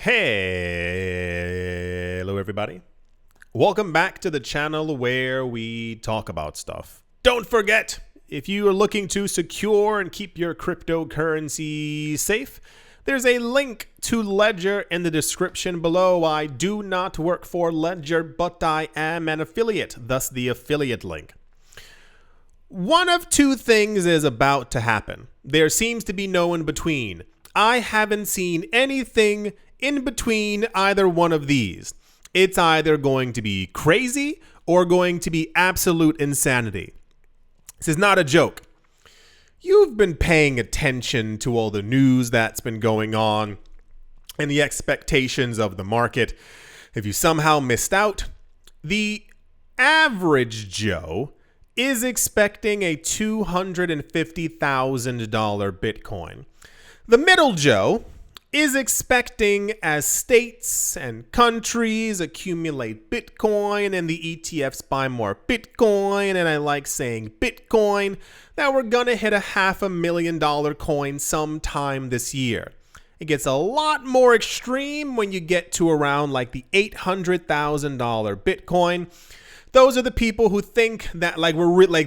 Hey, hello everybody. Welcome back to the channel where we talk about stuff. Don't forget, if you are looking to secure and keep your cryptocurrency safe, there's a link to Ledger in the description below. I do not work for Ledger, but I am an affiliate, thus the affiliate link. One of two things is about to happen. There seems to be no in between. I haven't seen anything in between either one of these. It's either going to be crazy or going to be absolute insanity. This is not a joke. You've been paying attention to all the news that's been going on and the expectations of the market. If you somehow missed out, the average Joe is expecting a $250,000 Bitcoin. The middle Joe is expecting, as states and countries accumulate Bitcoin and the ETFs buy more Bitcoin, and I like saying Bitcoin, that we're gonna hit a $500,000 coin sometime this year. It gets a lot more extreme when you get to around like the $800,000 Bitcoin. Those are the people who think that like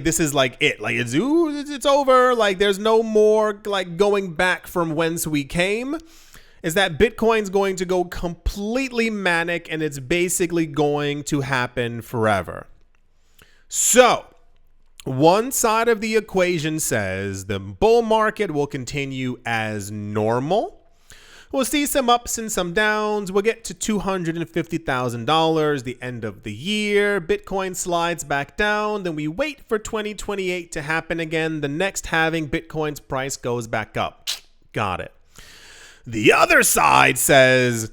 this is like it, like it's over, like there's no more like going back from whence we came. Is that Bitcoin's going to go completely manic and it's basically going to happen forever. So, one side of the equation says the bull market will continue as normal. We'll see some ups and some downs. We'll get to $250,000 the end of the year. Bitcoin slides back down. Then we wait for 2028 to happen again. The next halving, Bitcoin's price goes back up. Got it. The other side says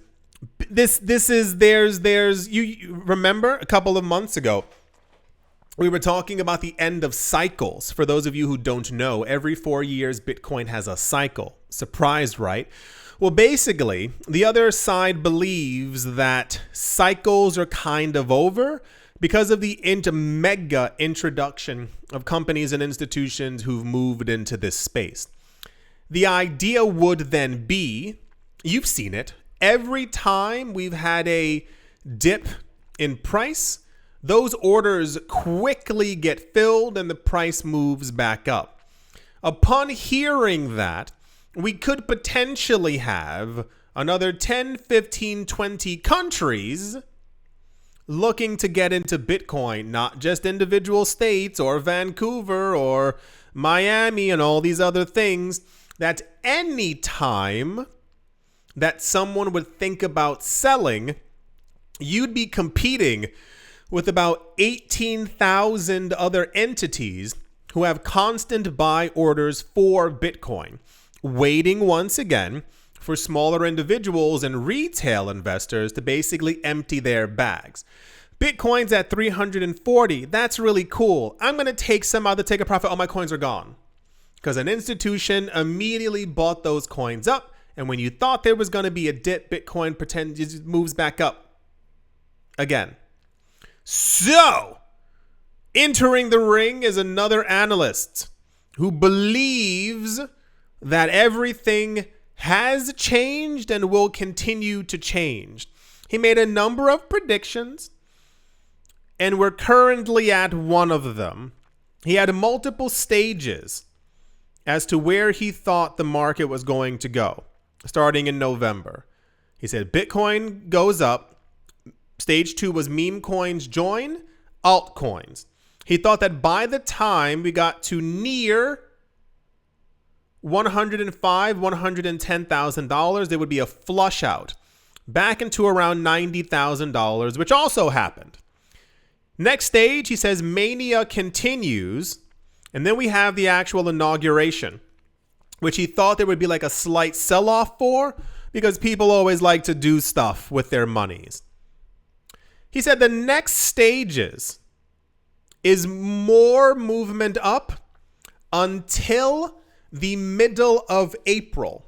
you remember a couple of months ago, we were talking about the end of cycles. For those of you who don't know, every 4 years, Bitcoin has a cycle. Surprised, right? Well, basically, the other side believes that cycles are kind of over because of the mega introduction of companies and institutions who've moved into this space. The idea would then be, you've seen it, every time we've had a dip in price, those orders quickly get filled and the price moves back up. Upon hearing that, we could potentially have another 10, 15, 20 countries looking to get into Bitcoin, not just individual states or Vancouver or Miami and all these other things, that any time that someone would think about selling, you'd be competing with about 18,000 other entities who have constant buy orders for Bitcoin, waiting once again for smaller individuals and retail investors to basically empty their bags. Bitcoin's at 340. That's really cool. I'm going to take some out to take a profit. All my coins are gone. Because an institution immediately bought those coins up. And when you thought there was going to be a dip, Bitcoin just moves back up again. So, entering the ring is another analyst who believes that everything has changed and will continue to change. He made a number of predictions, and we're currently at one of them. He had multiple stages as to where he thought the market was going to go, starting in November. He said Bitcoin goes up. Stage 2 was meme coins join, altcoins. He thought that by the time we got to near $110,000, there would be a flush out back into around $90,000, which also happened. Next stage, he says mania continues, and then we have the actual inauguration, which he thought there would be like a slight sell-off for, because people always like to do stuff with their monies. He said the next stages is more movement up until the middle of April.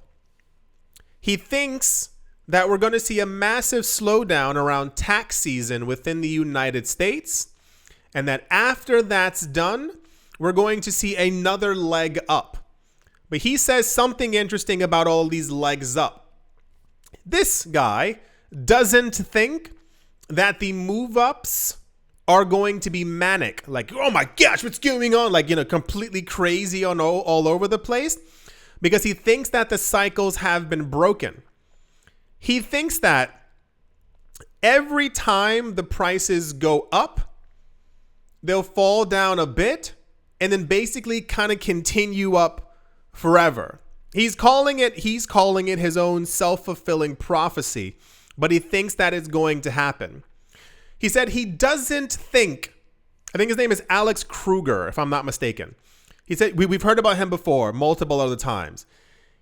He thinks that we're going to see a massive slowdown around tax season within the United States, and that after that's done, we're going to see another leg up. But he says something interesting about all these legs up. This guy doesn't think that the move-ups are going to be manic. Like, oh my gosh, what's going on? Like, completely crazy on all over the place. Because he thinks that the cycles have been broken. He thinks that every time the prices go up, they'll fall down a bit and then basically kind of continue up forever. He's calling it his own self-fulfilling prophecy, but he thinks that it's going to happen. He said he doesn't think, I think his name is Alex Kruger, if I'm not mistaken. He said, we've heard about him before, multiple other times.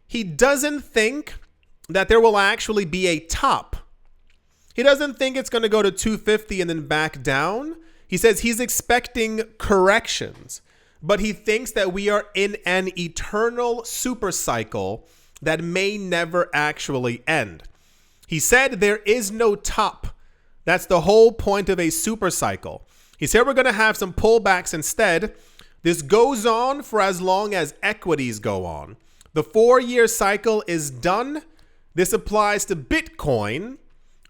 He doesn't think that there will actually be a top. He doesn't think it's going to go to 250 and then back down. He says he's expecting corrections, but he thinks that we are in an eternal super cycle that may never actually end. He said there is no top. That's the whole point of a super cycle. He said we're going to have some pullbacks instead. This goes on for as long as equities go on. The 4-year cycle is done. This applies to Bitcoin,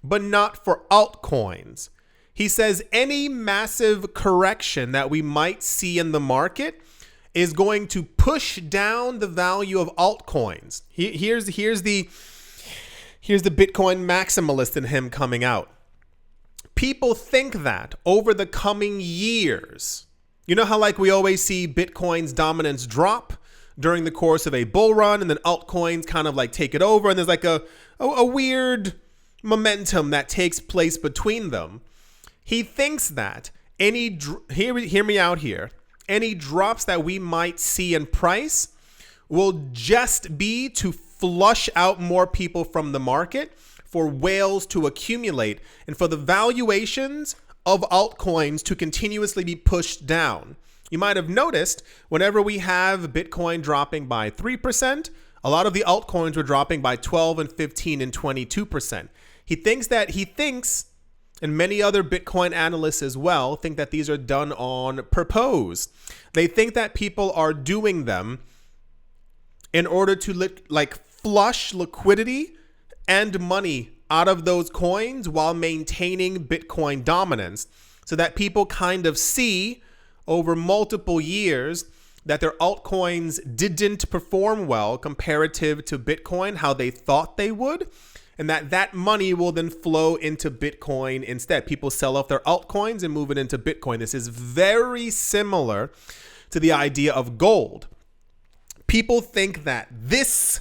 but not for altcoins. He says any massive correction that we might see in the market is going to push down the value of altcoins. Here's the Bitcoin maximalist in him coming out. People think that over the coming years, you know how like we always see Bitcoin's dominance drop during the course of a bull run, and then altcoins kind of like take it over, and there's like a weird momentum that takes place between them. He thinks that hear me out here, any drops that we might see in price will just be to flush out more people from the market, for whales to accumulate, and for the valuations of altcoins to continuously be pushed down. You might have noticed whenever we have Bitcoin dropping by 3%, a lot of the altcoins were dropping by 12 and 15 and 22%. He thinks, and many other Bitcoin analysts as well, think that these are done on purpose. They think that people are doing them in order to flush liquidity and money out of those coins while maintaining Bitcoin dominance, so that people kind of see over multiple years that their altcoins didn't perform well comparative to Bitcoin, how they thought they would, and that money will then flow into Bitcoin instead. People sell off their altcoins and move it into Bitcoin. This is very similar to the idea of gold. People think that this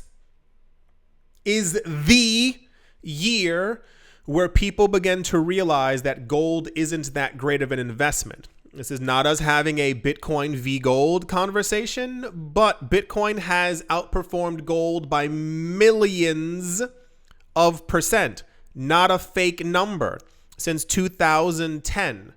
is the year where people begin to realize that gold isn't that great of an investment. This is not us having a Bitcoin v gold conversation, but Bitcoin has outperformed gold by millions of percent, not a fake number, since 2010.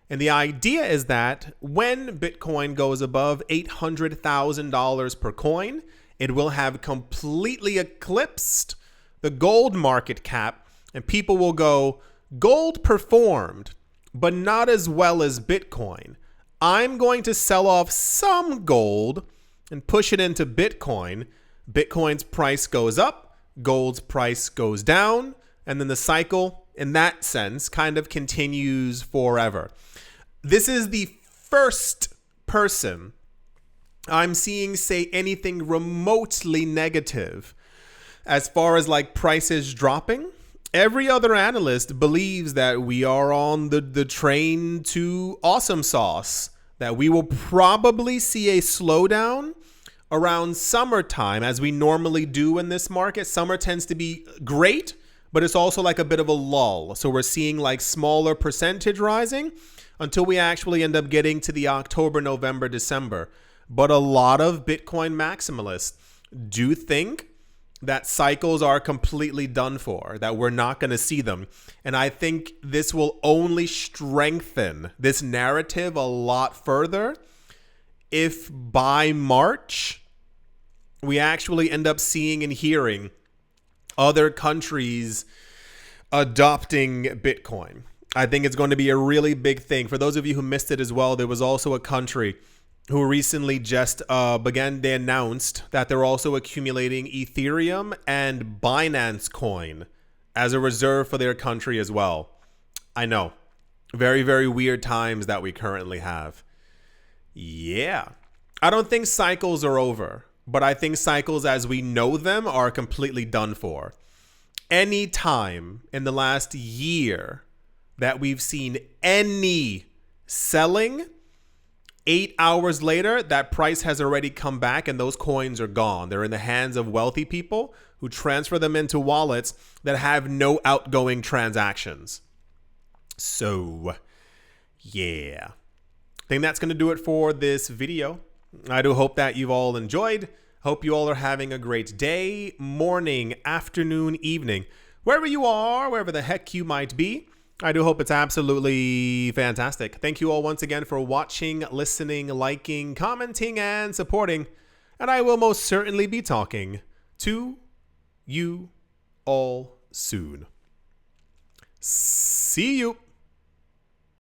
And the idea is that when Bitcoin goes above $800,000 per coin, it will have completely eclipsed the gold market cap, and people will go, gold performed, but not as well as Bitcoin. I'm going to sell off some gold and push it into Bitcoin. Bitcoin's price goes up, gold's price goes down, and then the cycle, in that sense, kind of continues forever. This is the first person I'm seeing say anything remotely negative as far as like prices dropping. Every other analyst believes that we are on the train to awesome sauce, that we will probably see a slowdown around summertime, as we normally do in this market. Summer tends to be great, but it's also like a bit of a lull. So we're seeing like smaller percentage rising until we actually end up getting to the October, November, December. But a lot of Bitcoin maximalists do think that cycles are completely done for, that we're not going to see them. And I think this will only strengthen this narrative a lot further if by March we actually end up seeing and hearing other countries adopting Bitcoin. I think it's going to be a really big thing. For those of you who missed it as well, there was also a country who recently just they announced that they're also accumulating Ethereum and Binance coin as a reserve for their country as well. I know. Very, very weird times that we currently have. Yeah. I don't think cycles are over, but I think cycles as we know them are completely done for. Any time in the last year that we've seen any selling, 8 hours later, that price has already come back and those coins are gone. They're in the hands of wealthy people who transfer them into wallets that have no outgoing transactions. So, yeah. I think that's going to do it for this video. I do hope that you've all enjoyed. Hope you all are having a great day, morning, afternoon, evening, wherever you are, wherever the heck you might be. I do hope it's absolutely fantastic. Thank you all once again for watching, listening, liking, commenting, and supporting. And I will most certainly be talking to you all soon. See you.